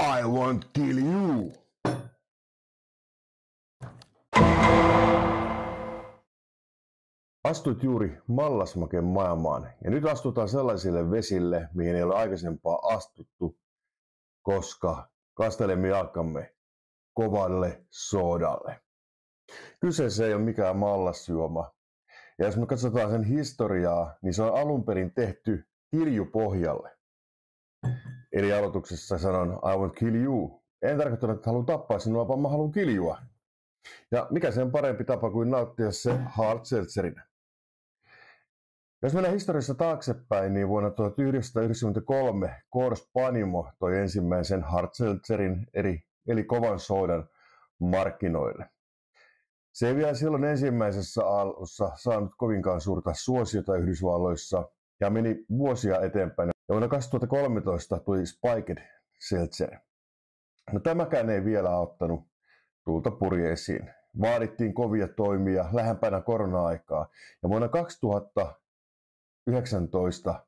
I won't kill you. Astut juuri mallasmaken maailmaan ja nyt astutaan sellaisille vesille, mihin ei ole aikaisempaa astuttu, koska kastelemme jalkamme kovalle soodalle. Kyseessä ei ole mikään mallasjuoma. Ja jos me katsotaan sen historiaa, niin se on alun perin tehty kiljupohjalle. Eli aloituksessa sanon I won't kill you. En tarkoittanut, että haluan tappaa sinua, vaan mä haluan kiljua. Ja mikä sen parempi tapa kuin nauttia se hard seltzerinä. Jos mennään historiassa taaksepäin, niin vuonna 1993 Coors Panimo toi ensimmäisen hard seltzerin eli kovan soodan markkinoille. Se ei vielä silloin ensimmäisessä aallossa saanut kovinkaan suurta suosiota Yhdysvalloissa ja meni vuosia eteenpäin. Ja vuonna 2013 tuli Spiked Seltzer. No tämäkään ei vielä auttanut tulta purjeisiin. Vaadittiin kovia toimia lähempänä korona-aikaa. Ja vuonna 2019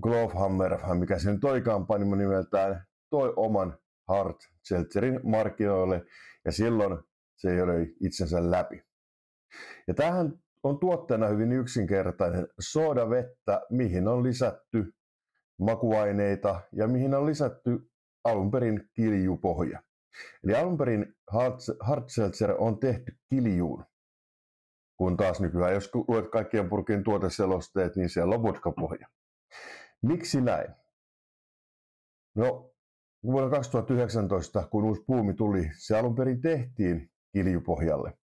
Glovehammer, mikä sen toikaan Panimo nimeltään, toi oman hard seltzerin markkinoille ja silloin se joi itsensä läpi. Ja tämähän on tuotteena hyvin yksinkertainen soodavettä, mihin on lisätty makuaineita ja mihin on lisätty alunperin kiljupohja. Eli alunperin hard seltzer on tehty kiljuun, kun taas nykyään jos luet kaikkien purkien tuoteselosteet, niin siellä on vodkapohja. Miksi näin? No, vuonna 2019, kun uusi buumi tuli, se alunperin tehtiin kiljupohjalle.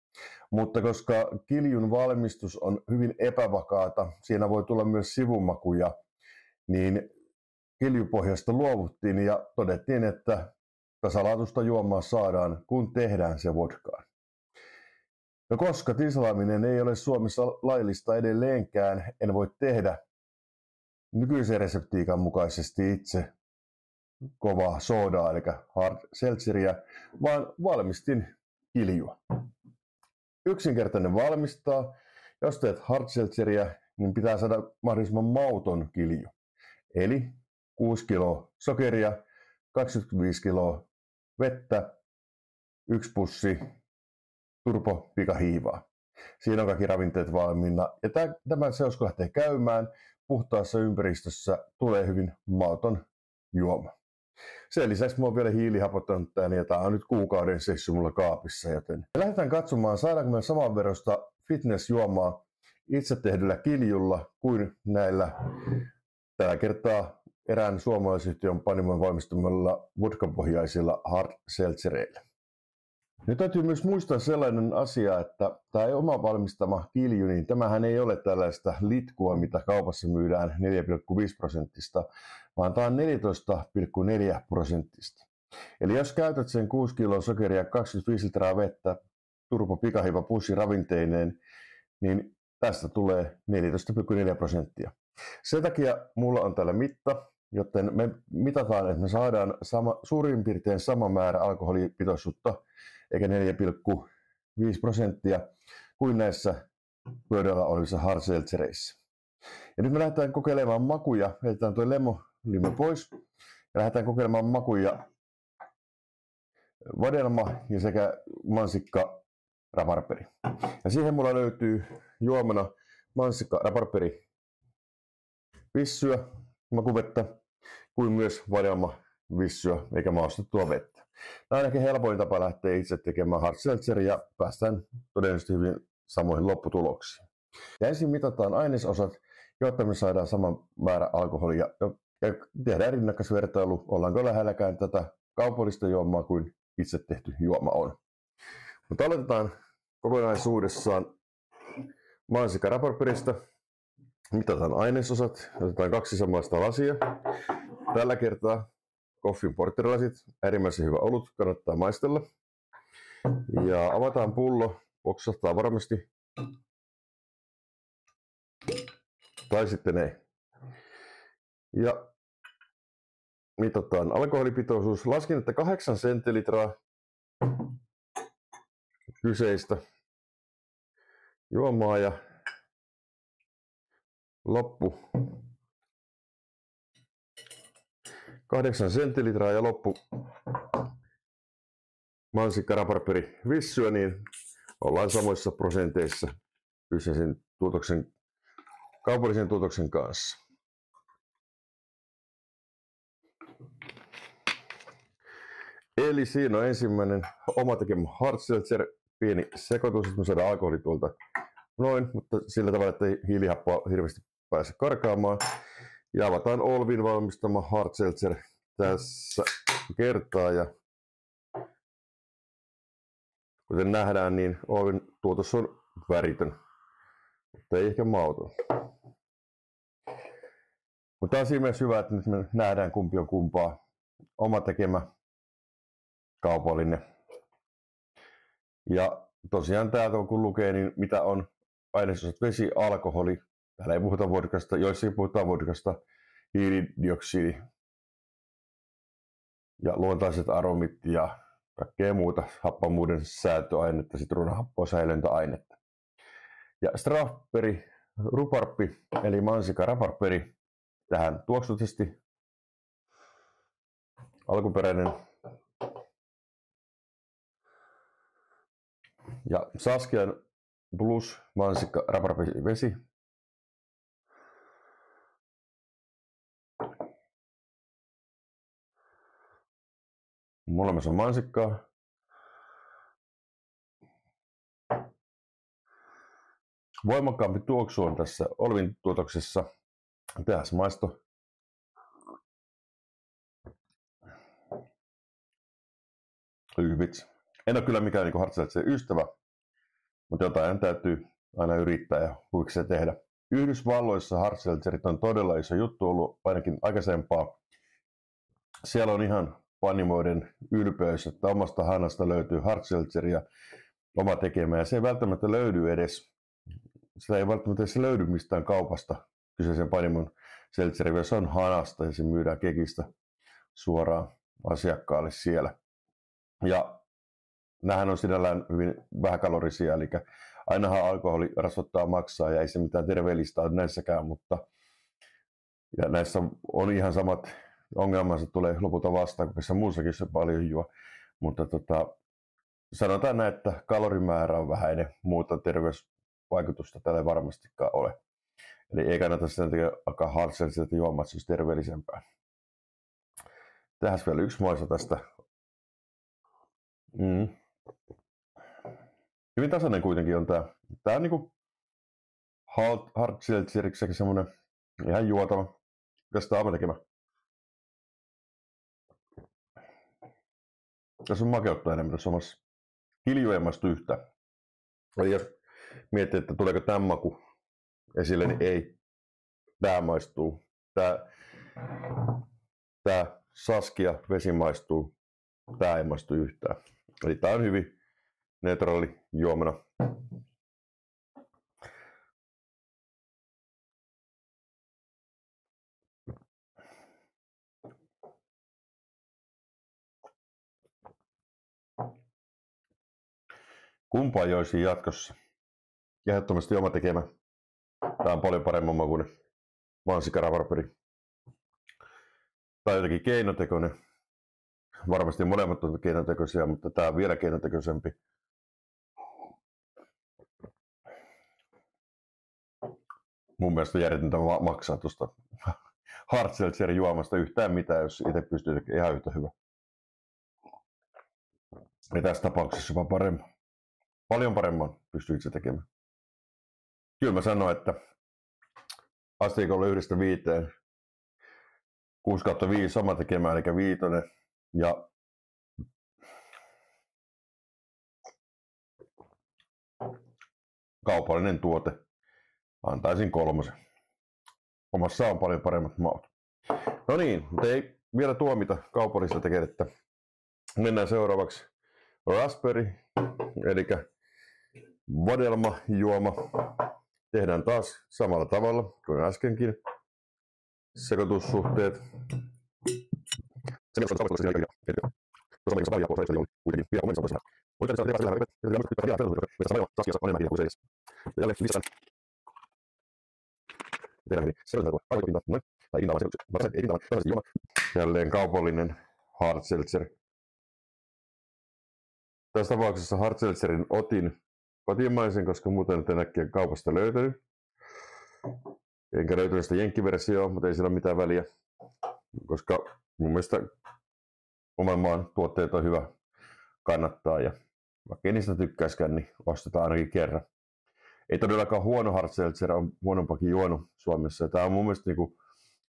Mutta koska kiljun valmistus on hyvin epävakaata, siinä voi tulla myös sivumakuja, niin kiljupohjasta luovuttiin ja todettiin, että tasalaatuista juomaa saadaan, kun tehdään se vodkaan. No koska tislaaminen ei ole Suomessa laillista edelleenkään, en voi tehdä nykyisen reseptiikan mukaisesti itse kovaa soodaa, eli hard seltzeriä, vaan valmistin kiljua. Yksinkertainen valmistaa. Jos teet hard seltzeriä, niin pitää saada mahdollisimman mauton kilju. Eli 6 kiloa sokeria, 25 kiloa vettä, 1 pussi turbopikahiivaa. Siinä on kaikki ravinteet valmiina. Ja tämä seos, kun lähtee käymään puhtaassa ympäristössä, tulee hyvin mauton juoma. Sen lisäksi mä oon vielä hiilihapottanut tämän ja tää on nyt kuukauden sessy mulla kaapissa. Joten lähdetään katsomaan, saadaanko me saman verosta fitnessjuomaa itse tehdyllä kiljulla kuin näillä tällä kertaa erään suomalaisyhtiön Panimon valmistamalla vodkapohjaisilla hard seltzereillä. Nyt täytyy myös muistaa sellainen asia, että tämä oma valmistama kilju, niin tämähän ei ole tällaista litkua, mitä kaupassa myydään 4,5%, vaan tämä on 14,4%. Eli jos käytät sen 6 kiloa sokeria ja 25 litraa vettä, turbo pikahiiva pussi ravinteineen, niin tästä tulee 14,4%. Sen takia mulla on täällä mitta, joten me mitataan, että me saadaan suurin piirtein sama määrä alkoholipitoisuutta, eikä 4,5% kuin näissä pöydällä olevissa hard seltzereissä. Ja nyt me lähdetään kokeilemaan makuja. Heitetään tuo lemon pois ja lähdetään kokeilemaan makuja. Vadelma ja sekä mansikka raparperi. Ja siihen mulla löytyy juomana mansikka raparperi vissyä, makuvettä, kuin myös vadelma vissyä eikä maustettua vettä. Tämä on ehkä helpoin tapa lähteä itse tekemään hard seltzeria ja päästään todennäköisesti hyvin samoihin lopputuloksiin. Ja ensin mitataan ainesosat, jotta me saadaan sama määrä alkoholia ja tehdään rinnakkaisvertailu, ollaanko lähelläkään tätä kaupallista juomaa kuin itse tehty juoma on. Mutta aloitetaan kokonaisuudessaan mansikka raparperistä. Mitataan ainesosat, otetaan 2 samanlaista lasia. Tällä kertaa Coffin porterilasit, äärimmäisen hyvä olut, kannattaa maistella. Ja avataan pullo, poksahtaa varmasti. Tai sitten ei. Ja mitataan alkoholipitoisuus. Laskin, että 8 sentilitraa kyseistä juomaa ja loppu 8 sentilitraa ja loppu mansikka, raparperi, vissyä, niin ollaan samoissa prosenteissa kyseisen tuotoksen, kaupallisen tuotoksen kanssa. Eli siinä on ensimmäinen oma tekemä hard seltzer, pieni sekoitus, että me saadaan alkoholi tuolta noin, mutta sillä tavalla, että ei hiilihappoa hirveästi pääse karkaamaan. Ja avataan Olvin valmistama hard seltzer tässä kertaa. Ja kuten nähdään, niin Olvin tuotos on väritön, mutta ei ehkä mauton. Mutta on siinä mielessä hyvä, että nyt me nähdään kumpi on kumpaa. Oma tekemä kaupallinen. Ja tosiaan täältä kun lukee, niin mitä on ainesosat: vesi, alkoholi. Täällä ei puhuta vodkasta, joissakin puhutaan vodkasta, hiilidioksidi ja luontaiset aromit ja kaikkea muuta happamuuden säätöainetta, sitruunahappoa, säilöntäainetta. Ja strawberry ruparppi eli mansikka raparperi tähän tuoksutusti. Alkuperäinen. Ja Saskian plus mansikka raparperi vesi. Molemmissa on mansikkaa. Voimakkaampi tuoksu on tässä Olvin tuotoksessa. Tehas maisto. Vitsi. En ole kyllä mikään niin hard seltzer ystävä, mutta jotain täytyy aina yrittää ja huvikseen tehdä. Yhdysvalloissa hard seltzerit on todella iso juttu ollut, ainakin aikaisempaa. Siellä on ihan panimoiden ylpeys, että omasta hanasta löytyy hard seltzeria oma tekemä, ja se ei välttämättä löydy edes. Sitä ei välttämättä edes löydy mistään kaupasta kyseisen panimon seltzeri, jos on hanasta ja se myydään kekistä suoraan asiakkaalle siellä. Ja nämähän on sinällään hyvin vähäkalorisia, eli ainahan alkoholi rasvattaa, maksaa ja ei se mitään terveellistä ole näissäkään, mutta ja näissä on ihan samat ongelmansa tulee lopulta vastaan, kun muussakin se paljon juo, mutta sanotaan näin, että kalorimäärä on vähäinen, muuta terveysvaikutusta tällä ei varmastikaan ole. Eli ei kannata sen takia alkaa hard seltzeritä juomaan, se olisi terveellisempää. Tähän vielä yksi maisto tästä. Hyvin tasainen kuitenkin on tää. Tää on niinku hard seltzeriksi semmonen ihan juotava. Mikäs tää on tekemä? Tässä on makeutta enemmän tässä omassa. Kilju ei maistu yhtään. Eli jos miettii, että tuleeko tämän maku esille, niin ei. Tää maistuu. Tää Saskia vesi maistuu. Tää ei maistu yhtään. Eli tää on hyvin neutraali juomana. Kumpaa joisi jatkossa? Ehdottomasti oma tekemä. Tää on paljon paremman makuinen mansikka raparperi. Tää on jotenkin keinotekoinen. Varmasti molemmat ovat keinotekoisia, mutta tää on vielä keinotekoisempi. Mun mielestä järjetöntä maksaa tuosta hard seltzerin juomasta yhtään mitään, jos itse pystyy tekemään ihan yhtä hyvä. Ja tässä tapauksessa jopa paremmin. Paljon paremman pystyy itse tekemään. Kyllä mä sanoin, että asteikolla 1-5, 6/5 sama tekemään, eli 5. Ja kaupallinen tuote antaisin 3. Omassa on paljon paremmat maut. No niin, mutta ei vielä tuomita kaupallista tekerettä. Mennään seuraavaksi raspberry, eli vadelmajuoma. Tehdään taas samalla tavalla kuin äskenkin. Sekoitussuhteet. tai juoma. Jälleen kaupallinen hard seltzer. Tässä tapauksessa hard seltzerin otin kotimaisen, koska muuten en äkkiä kaupasta löytänyt. Enkä löytänyt sitä jenkkiversioa, mutta ei sillä ole mitään väliä, koska mun mielestä oman maan tuotteet on hyvä kannattaa ja vaikka ei niistä tykkäiskään, niin ostetaan ainakin kerran. Ei todellakaan huono hard seltzer, on huonompakin juonut Suomessa. Tämä on mun mielestä niin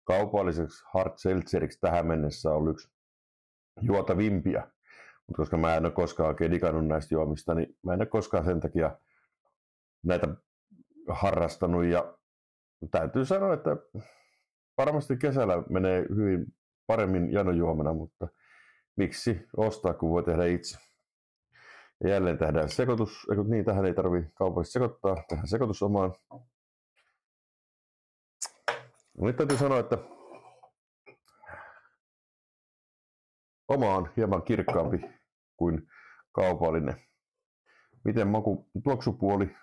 kaupalliseksi hard seltzeriksi tähän mennessä ollut yksi juotavimpia. Mutta koska mä en ole koskaan oikein digannut näistä juomista, niin mä en ole koskaan sen takia näitä harrastanut. Ja täytyy sanoa, että varmasti kesällä menee hyvin paremmin janojuomana, mutta miksi ostaa, kun voi tehdä itse. Ja jälleen tehdään sekoitus, niin tähän ei tarvitse kaupallisesti sekoittaa, tehdään sekoitus omaan. Nyt täytyy sanoa, että oma on hieman kirkkaampi kuin kaupallinen. Miten tuoksupuoli?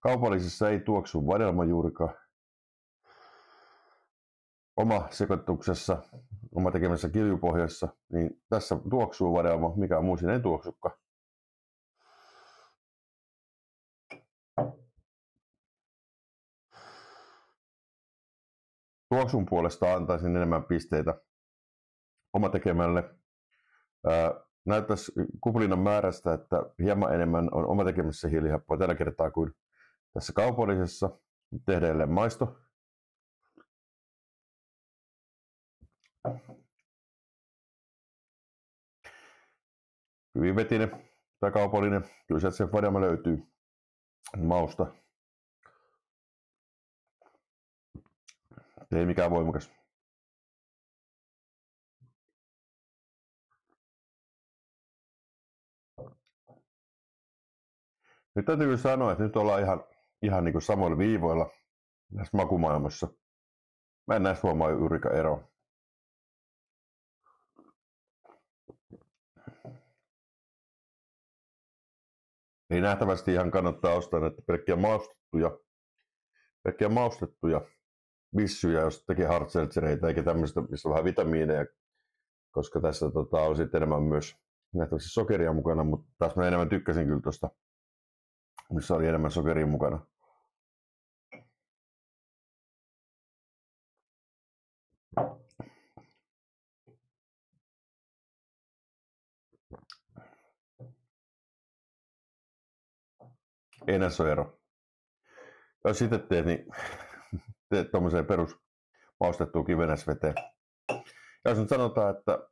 Kaupallisessa ei tuoksu vadelma juurikaan. Oma sekoituksessa, oma tekemässä kiljupohjassa, niin tässä tuoksuu vadelma, mikä muu siinä ei tuoksukaan. Tuoksun puolesta antaisin enemmän pisteitä oma tekemälle. Näyttäisi kuplinan määrästä, että hieman enemmän on oma tekemässä hiilihappoa tällä kertaa kuin tässä kaupallisessa. Tehdään edelleen maisto. Hyvin vetinen tai kaupallinen. Kyllä sieltä se vadelma löytyy mausta. Ei mikään voimakas. Nyt täytyy sanoa, että nyt ollaan ihan niin kuin samoilla viivoilla näissä makumaailmassa. Mä en näistä huomaa juurikaan eroa. Ei nähtävästi ihan kannattaa ostaa näitä pelkkiä maustettuja vissyjä, jos tekee hard seltzereitä, eikä tämmöistä, missä on vähän vitamiineja, koska tässä on sitten enemmän myös nähtävästi sokeria mukana, mutta taas mä enemmän tykkäsin kyllä tuosta, missä oli enemmän sokeria mukana. Ei näissä ole ero. Jos sitten teet, niin teet tuommoiseen perus maustettuun kivenäsveteen. Ja jos nyt sanotaan, että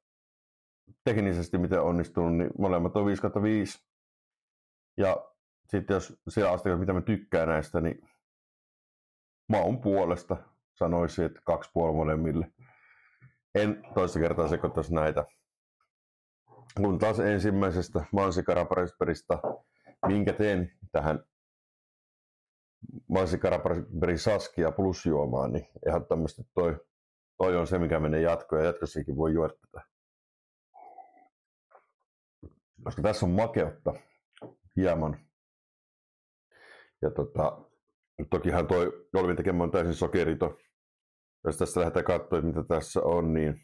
teknisesti miten onnistunut, niin molemmat on 5/5. Ja sitten jos siellä asteella, mitä mä tykkään näistä, niin maun puolesta sanoisin, että 2,5 molemmille. En toista kertaa sekoittaisi näitä. Kun taas ensimmäisestä mansikaraperista, minkä teen tähän mansikaraperin saskia plusjuomaan, niin ehdottomasti toi on se, mikä menee jatkoon ja jatkossakin voi juoda tätä. Koska tässä on makeutta hieman. Ja tokihan toi Olvin tekemä on täysin sokeriton. Jos tästä lähdetään katsoa, mitä tässä on, niin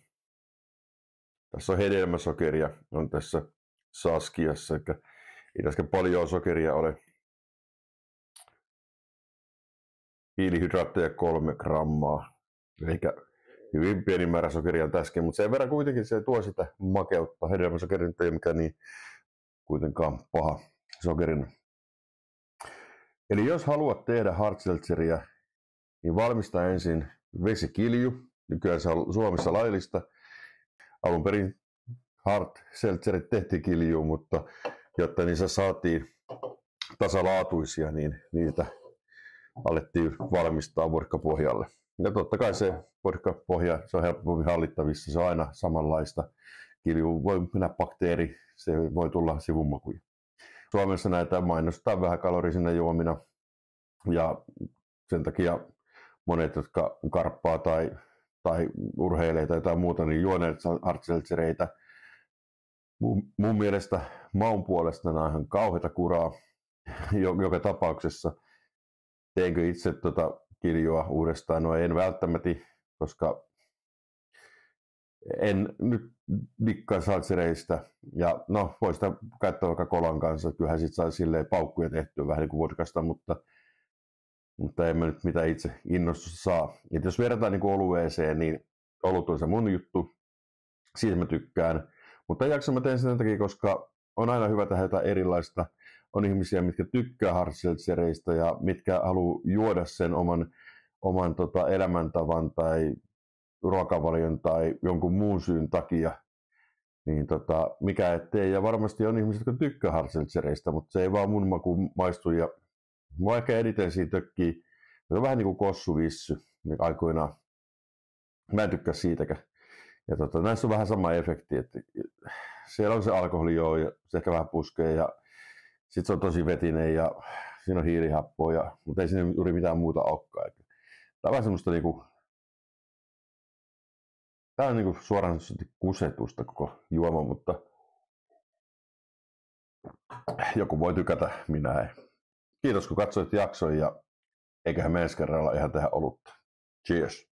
tässä on hedelmäsokeria, on tässä saskiassa, eli ei tässä paljon sokeria ole. Hiilihydraatteja 3 grammaa, eikä hyvin pieni määrä sokeria tässäkin, mutta sen verran kuitenkin se tuo sitä makeutta. Hedelmäsokeri ei mikään niin kuitenkaan paha sokerina. Eli jos haluat tehdä hard seltzeriä, niin valmista ensin vesikilju. Nykyään se on Suomessa laillista. Alun perin hard seltzerit tehtiin kiljuun, mutta jotta niissä saatiin tasalaatuisia, niin niitä alettiin valmistaa vodkapohjalle. Ja totta kai se vodkapohja, se on helpommin hallittavissa, se on aina samanlaista. Kiljuun voi mennä bakteeri, se voi tulla sivumakuja. Suomessa näitä mainostetaan vähän kalorisina juomina ja sen takia monet, jotka karppaa tai urheilee tai jotain muuta, niin juoneet hard seltzereitä. Mun mielestä maun puolesta nämä on ihan kauheata kuraa joka tapauksessa. teenkö itse kiljua uudestaan? No en välttämättä, koska en nyt dikkaa saltsereista. Ja no, voi sitä käyttää vaikka kolan kanssa. Kyllähän sit saa silleen paukkuja tehtyä vähän niin kuin vodkasta, mutta en mä nyt mitään itse innostusta saa. Et jos verrataan niin olueeseen, niin olut on se mun juttu. Siitä mä tykkään. Mutta jakso mä teen sen takia, koska on aina hyvä tehdä jotain erilaista. On ihmisiä, mitkä tykkää hardseltzereistä ja mitkä haluaa juoda sen oman elämäntavan tai ruokavalion tai jonkun muun syyn takia. Niin mikä ettei. Ja varmasti on ihmisiä, jotka tykkää hardseltzereistä, mutta se ei vaan mun makuun maistu. Ja vaikka eniten siinä tökkii, se on vähän niin kuin kossuvissy niin aikoinaan. Mä en tykkää siitäkään. Ja näissä on vähän sama efekti, että siellä on se alkoholi ja se ehkä vähän puskee ja sitten se on tosi vetinen ja siinä on hiilihappoa, mutta ei siinä juuri mitään muuta olekaan. Tämä on vähän semmoista niinku, tää on niinku suoraan kusetusta koko juoma, mutta joku voi tykätä, minä ei. Kiitos kun katsoit jakson ja eiköhän me ensi kerralla ihan tehdä olutta. Cheers!